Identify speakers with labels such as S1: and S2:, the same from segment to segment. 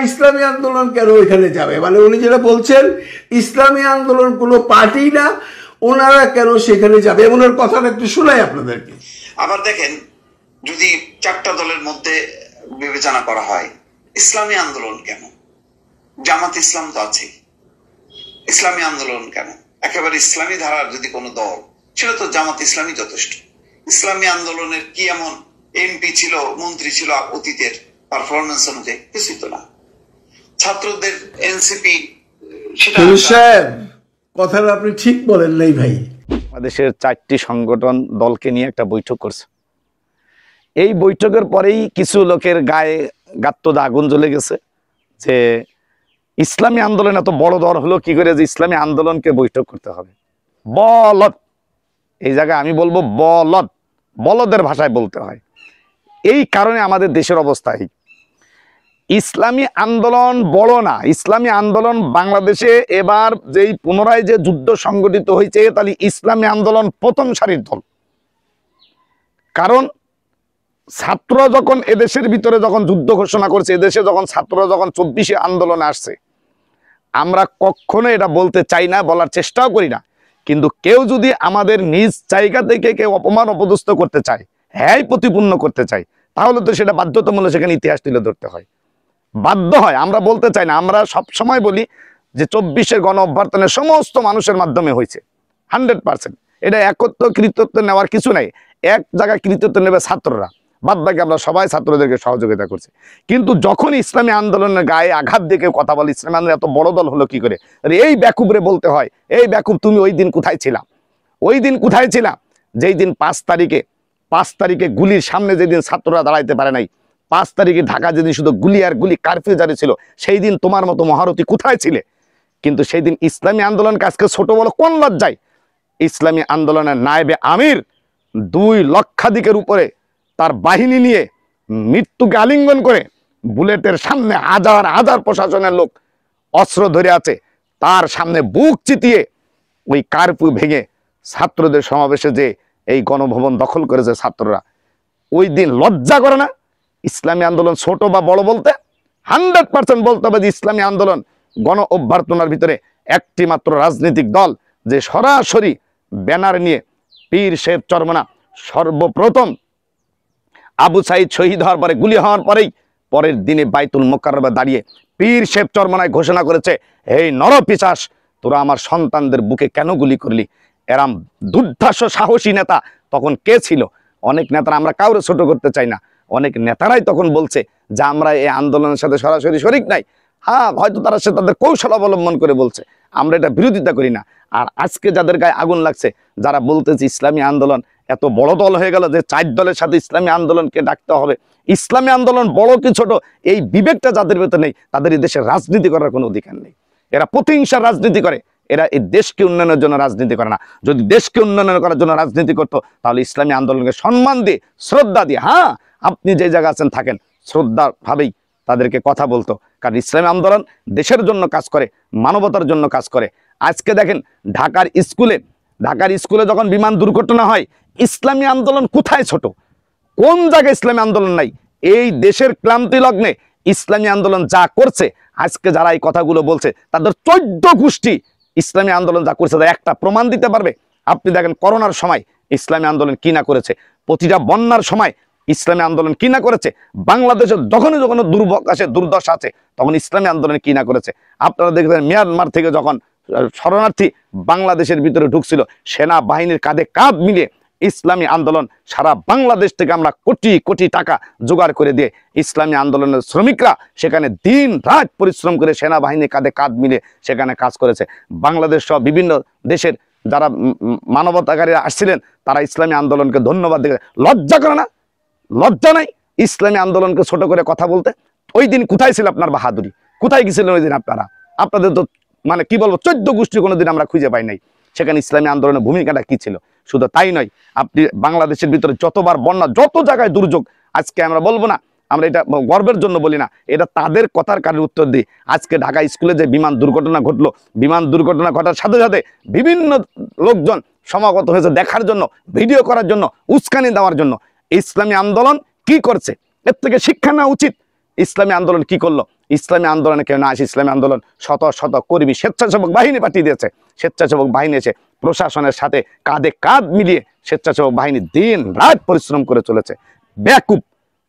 S1: ইসলামী আন্দোলন কেন ওইখানে যাবে? মানে উনি যেটা বলছেন ইসলামী আন্দোলন কোনো পার্টি না, ওনারা কেন সেখানে যাবে? ওনার কথাটা একটু শোনাই আপনাদেরকে।
S2: আবার দেখেন, যদি চারটা দলের মধ্যে বিবেচনা করা হয়, ইসলামী আন্দোলন কেন? জামাত ইসলাম তো আছে, ইসলামী আন্দোলন কেন? একেবারে ইসলামী ধারার যদি কোনো দল, সেটা তো জামাত ইসলামী যথেষ্ট। ইসলামী আন্দোলনের কি এমন এমপি ছিল, মন্ত্রী ছিল অতীতের পারফরমেন্স অনুযায়ী? কিছুই তো না। ছাত্রদের এনসিপি,
S1: কথাটা আপনি ঠিক বলেন নাই ভাই।
S3: বাংলাদেশের 4টি সংগঠন দলকে নিয়ে একটা বৈঠক করছে। এই বৈঠকের পরেই কিছু লোকের গায়ে গাত্তদা আগুন জ্বলে গেছে যে ইসলামী আন্দোলন এত বড় দল হলো কি করে যে ইসলামী আন্দোলনকে বৈঠক করতে হবে। বলদ, এই জায়গায় আমি বলবো বলদ, বলদের ভাষায় বলতে হয়। এই কারণে আমাদের দেশের অবস্থা এই। ইসলামী আন্দোলন বড় না, ইসলামী আন্দোলন বাংলাদেশে এবার যেই পুনরায় যে যুদ্ধ সংগঠিত হয়েছে, তাহলে ইসলামী আন্দোলন প্রথম সারির দল। কারণ ছাত্ররা যখন এদেশের ভিতরে যখন যুদ্ধ ঘোষণা করছে, এদেশে যখন ছাত্ররা যখন 24শে আন্দোলনে আসছে, আমরা কখনো এটা বলতে চাই না, বলার চেষ্টাও করি না। কিন্তু কেউ যদি আমাদের নিজ জায়গা থেকে কেউ অপমান অপদস্থ করতে চায়, হ্যাঁ প্রতিপূর্ণ করতে চায়, তাহলে তো সেটা বাধ্যতামূলক সেখানে ইতিহাস তুলে ধরতে হয়, বাধ্য হয়। আমরা বলতে চাই না, আমরা সব সময় বলি যে 24-এর গণ অভ্যর্থনের সমস্ত মানুষের মাধ্যমে হয়েছে 100%। এটা একত্র কৃতিত্ব নেওয়ার কিছু নাই, এক জায়গায় কৃতিত্ব নেবে ছাত্ররা, বাদ বাকি আমরা সবাই ছাত্রদেরকে সহযোগিতা করছি। কিন্তু যখন ইসলামী আন্দোলনের গায়ে আঘাত দিয়ে কেউ কথা বলে ইসলামী আন্দোলন এত বড় দল হলো কি করে, এই ব্যাকুবরে বলতে হয়, এই ব্যাকুব তুমি ওই দিন কোথায় ছিলা? ওই দিন কোথায় ছিলা যেই দিন 5 তারিখে গুলির সামনে যেদিন ছাত্ররা দাঁড়াইতে পারে নাই, 5 তারিখে ঢাকা যেদিন শুধু গুলি আর গুলি কারফিউ জারি ছিল, সেই দিন তোমার মতো মহারথী কোথায় ছিলে? কিন্তু সেই দিন ইসলামী আন্দোলনকে আজকে ছোট বলো কোন লজ্জায়? ইসলামী আন্দোলনের নায়েবে আমির 2 লক্ষাধিকের উপরে তার বাহিনী নিয়ে মৃত্যুকে আলিঙ্গন করে বুলেটের সামনে হাজার হাজার প্রশাসনের লোক অস্ত্র ধরে আছে, তার সামনে বুক চিতিয়ে ওই কারফিউ ভেঙে ছাত্রদের সমাবেশে যে এই গণভবন দখল করেছে ছাত্ররা, ওই দিন লজ্জা করে না? ইসলামী আন্দোলন ছোট বা বড় বলতে 100% বলতে হবে যে ইসলামী আন্দোলন গণ অভ্যর্থনার ভিতরে একটি মাত্র রাজনৈতিক দল যে সরাসরি ব্যানার নিয়ে পীর সাহেব চরমনা সর্বপ্রথম আবু সাইদ শহীদ হওয়ার পরে, গুলি হওয়ার পরেই পরের দিনে বাইতুল মোকাররমে দাঁড়িয়ে পীর সাহেব চরমনায় ঘোষণা করেছে, এই নরপিশাচ তোরা আমার সন্তানদের বুকে কেন গুলি করলি? এরাম দুর্ধর্ষ সাহসী নেতা তখন কে ছিল? অনেক নেতারা, আমরা কাউরে ছোট করতে চাই না, অনেক নেতারাই তখন বলছে যে আমরা এই আন্দোলনের সাথে সরাসরি শরিক নাই। হ্যাঁ, হয়তো তারা সে তাদের কৌশল অবলম্বন করে বলছে, আমরা এটা বিরোধিতা করি না। আর আজকে যাদের গায়ে আগুন লাগছে, যারা বলতেছে ইসলামী আন্দোলন এত বড় দল হয়ে গেল যে 4 দলের সাথে ইসলামী আন্দোলনকে ডাকতে হবে, ইসলামী আন্দোলন বড় কি ছোট এই বিবেকটা যাদের ভেতর নেই, তাদের এই দেশে রাজনীতি করার কোনো অধিকার নেই। এরা প্রতিহিংসার রাজনীতি করে, এরা এই দেশকে উন্নয়নের জন্য রাজনীতি করে না। যদি দেশকে উন্নয়ন করার জন্য রাজনীতি করতো, তাহলে ইসলামী আন্দোলনকে সম্মান দিয়ে, শ্রদ্ধা দিয়ে, হ্যাঁ আপনি যে জায়গা আছেন থাকেন, শ্রদ্ধা ভাবেই তাদেরকে কথা বলতো। কারণ ইসলামী আন্দোলন দেশের জন্য কাজ করে, মানবতার জন্য কাজ করে। আজকে দেখেন ঢাকার স্কুলে যখন বিমান দুর্ঘটনা হয়, ইসলামী আন্দোলন কোথায় ছোট? কোন জায়গায় ইসলামী আন্দোলন নাই? এই দেশের ক্লান্তি লগ্নে ইসলামী আন্দোলন যা করছে, আজকে যারা এই কথাগুলো বলছে তাদের 14 গোষ্ঠী ইসলামী আন্দোলন যা করছে তার একটা প্রমাণ দিতে পারবে। আপনি দেখেন করোনার সময় ইসলামী আন্দোলন কি না করেছে, প্রতিটা বন্যার সময় ইসলামী আন্দোলন কি না করেছে, বাংলাদেশের যখন দুর্ভোগ আসে, দুর্দশা আছে, তখন ইসলামী আন্দোলন কি না করেছে। আপনারা দেখবেন মিয়ানমার থেকে যখন শরণার্থী বাংলাদেশের ভিতরে ঢুকছিল, সেনা বাহিনীর কাঁধে কাঁধ মিলিয়ে ইসলামী আন্দোলন সারা বাংলাদেশ থেকে আমরা কোটি কোটি টাকা জোগাড় করে দিয়ে ইসলামী আন্দোলনের শ্রমিকরা সেখানে দিন রাত পরিশ্রম করে সেনাবাহিনীর কাঁধে কাঁধ মিলিয়ে সেখানে কাজ করেছে। বাংলাদেশ সহ বিভিন্ন দেশের যারা মানবতাকারীরা আসছিলেন, তারা ইসলামী আন্দোলনকে ধন্যবাদ দিয়ে, লজ্জা করে না? লজ্জা নাই ইসলামী আন্দোলনকে ছোট করে কথা বলতে? ওই দিন কোথায় ছিল আপনার বাহাদুরি? কোথায় গেছিলেন ওই দিন আপনারা? আপনাদের তো মানে কি বলবো, 14 গোষ্ঠী কোনোদিন আমরা খুঁজে পাই নাই। সেখানে ইসলামী আন্দোলনের ভূমিকাটা কি ছিল? শুধু তাই নয়, আপনি বাংলাদেশের ভিতরে যতবার বন্যা, যত জায়গায় দুর্যোগ, আজকে আমরা বলবো না, আমরা এটা গর্বের জন্য বলি না, এটা তাদের কথার কারণে উত্তর দিই। আজকে ঢাকা স্কুলে যে বিমান দুর্ঘটনা ঘটলো, বিমান দুর্ঘটনা ঘটার সাথে সাথে বিভিন্ন লোকজন সমাগত হয়েছে দেখার জন্য, ভিডিও করার জন্য, উস্কানি দেওয়ার জন্য। ইসলামী আন্দোলন কি করছে? এর থেকে শিক্ষা নেওয়া উচিত। ইসলামী আন্দোলন কি করলো? ইসলামী আন্দোলনে কেউ না আসে, ইসলামী আন্দোলন শত শত কর্মী স্বেচ্ছাসেবক বাহিনী পাঠিয়ে দিয়েছে। স্বেচ্ছাসেবক বাহিনী এসে প্রশাসনের সাথে কাঁধে কাঁধ মিলিয়ে স্বেচ্ছাসেবক বাহিনী দিন রাত পরিশ্রম করে চলেছে। ব্যাকুব,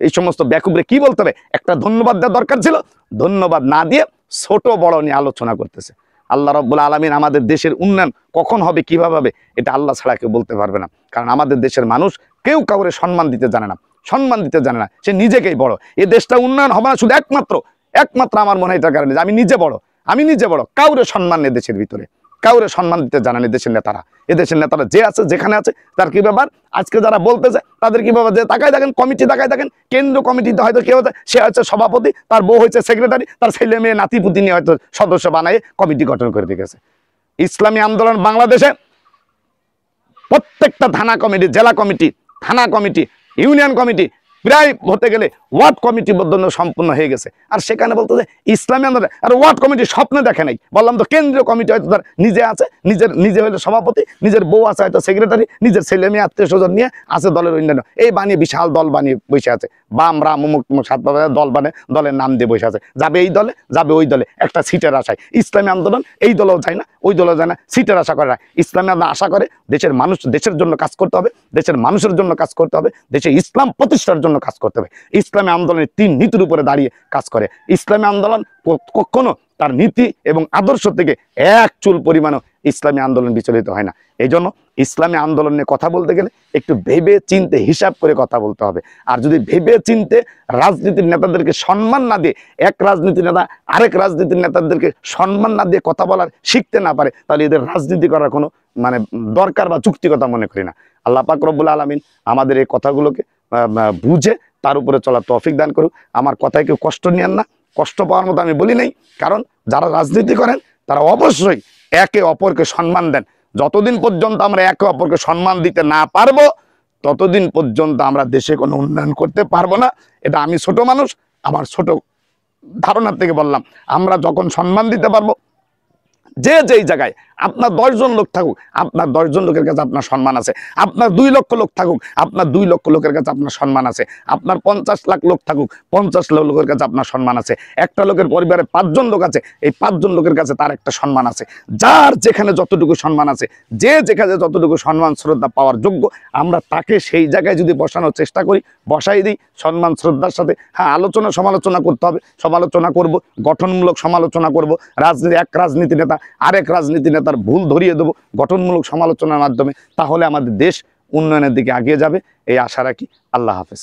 S3: এই সমস্ত ব্যাকুবরে কি বলতে হবে? একটা ধন্যবাদ দেওয়ার দরকার ছিল, ধন্যবাদ না দিয়ে ছোট বড় নিয়ে আলোচনা করতেছে। আল্লাহ রাব্বুল আলামিন আমাদের দেশের উন্নয়ন কখন হবে, কিভাবে হবে, এটা আল্লাহ ছাড়া কেউ বলতে পারবে না। কারণ আমাদের দেশের মানুষ কেউ কাউরে সম্মান দিতে জানে না, সম্মান দিতে জানে না, সে নিজেকেই বড়। এই দেশটা উন্নয়ন হবে না শুধু একমাত্র আমার মনে হয় এটার কারণে যে আমি নিজে বড়। কাউরে সম্মান নেই দেশের ভিতরে, কাউরে সম্মান দিতে জানে না দেশের নেতারা। এদেশের নেতারা যে আছে যেখানে আছে তার কি ব্যাপার, আজকে যারা বলতেছে তাদের কি ব্যাপার, যে তাকায় দেখেন কমিটি, তাকায় দেখেন কেন্দ্রীয় কমিটিতে হয়তো কেউ সে হচ্ছে সভাপতি, তার বউ হয়েছে সেক্রেটারি, তার ছেলে মেয়ে নাতিপুতি নিয়ে হয়তো সদস্য বানায় কমিটি গঠন করে রেখেছে। ইসলামী আন্দোলন বাংলাদেশে প্রত্যেকটা থানা কমিটি, জেলা কমিটি, থানা কমিটি, ইউনিয়ন কমিটি, প্রায় হতে গেলে ওয়ার্ড কমিটি পর্যন্ত সম্পূর্ণ হয়ে গেছে। আর সেখানে বলতো যে ইসলামী আন্দোলন, আর ওয়ার্ড কমিটি স্বপ্নে দেখে নাই। বললাম তো কেন্দ্রীয় কমিটি হয়তো তার নিজে আছে, নিজে হয়তো সভাপতি, নিজের বউ আছে হয়তো সেক্রেটারি, নিজের ছেলে মেয়ে আত্মীয় স্বজন নিয়ে আছে দলের অন্যান্য, এই বানিয়ে বিশাল দল বানিয়ে বসে আছে। বাম রাম মুমুক সাত দল বানিয়ে দলের নাম দিয়ে বসে আছে, যাবে এই দলে যাবে ওই দলে, একটা সিটের আশায়। ইসলামী আন্দোলন এই দলেও যায় না ওই দলেও যায় না, সিটের আশা করে না। ইসলামী আন্দোলন আশা করে দেশের মানুষ, দেশের জন্য কাজ করতে হবে, দেশের মানুষের জন্য কাজ করতে হবে, দেশে ইসলাম প্রতিষ্ঠার জন্য কাজ করতে হবে। ইসলামী আন্দোলনের 3 নীতির উপরে দাঁড়িয়ে কাজ করে। ইসলামী আন্দোলন কখনো তার নীতি এবং আদর্শ থেকে এক চুল পরিমাণও ইসলামী আন্দোলন বিচলিত হয় না। এই জন্য ইসলামী আন্দোলন নিয়ে কথা বলতে গেলে একটু ভেবে চিনতে হিসাব করে কথা বলতে হবে। আর যদি ভেবে চিনতে রাজনীতির নেতাদেরকে সম্মান না দিয়ে, এক রাজনীতির নেতা আরেক রাজনীতির নেতাদেরকে সম্মান না দিয়ে কথা বলার শিখতে না পারে, তাহলে এদের রাজনীতি করার কোনো মানে দরকার বা যুক্তিকতা মনে করি না। আল্লাহ পাক রব্বুল আলামিন আমাদের এই কথাগুলোকে বুঝে তার উপরে চলার তৌফিক দান করুক। আমার কথায় কেউ কষ্ট নিয়েন না, কষ্ট পাওয়ার মতো আমি বলি নাই। কারণ যারা রাজনীতি করেন তারা অবশ্যই একে অপরকে সম্মান দেন। যতদিন পর্যন্ত আমরা একে অপরকে সম্মান দিতে না পারবো, ততদিন পর্যন্ত আমরা দেশে কোনো উন্নয়ন করতে পারবো না। এটা আমি ছোট মানুষ, আমার ছোট ধারণার থেকে বললাম। আমরা যখন সম্মান দিতে পারবো, যেই জায়গায় আপনার 10 জন লোক থাকুক, আপনার 10 জন লোকের কাছে আপনার সম্মান আছে। আপনার 2 লক্ষ লোক থাকুক, আপনার 2 লক্ষ লোকের কাছে আপনার সম্মান আছে। আপনার 50 লাখ লোক থাকুক, 50 লাখ লোকের কাছে আপনার সম্মান আছে। একটা লোকের পরিবারে 5 জন লোক আছে, এই 5 জন লোকের কাছে তার একটা সম্মান আছে। যার যেখানে যতটুকু সম্মান আছে, যে যেখানে যতটুকু সম্মান শ্রদ্ধা পাওয়ার যোগ্য, আমরা তাকে সেই জায়গায় যদি বসানোর চেষ্টা করি, বসাই দিই সম্মান শ্রদ্ধার সাথে। হ্যাঁ, আলোচনা সমালোচনা করতে হবে, সমালোচনা করব, গঠনমূলক সমালোচনা করব। এক রাজনীতি নেতা আরেক রাজনীতি নেতার ভুল ধরিয়ে দেবো গঠনমূলক সমালোচনার মাধ্যমে। তাহলে আমাদের দেশ উন্নয়নের দিকে এগিয়ে যাবে, এই আশা রাখি। আল্লাহ হাফেজ।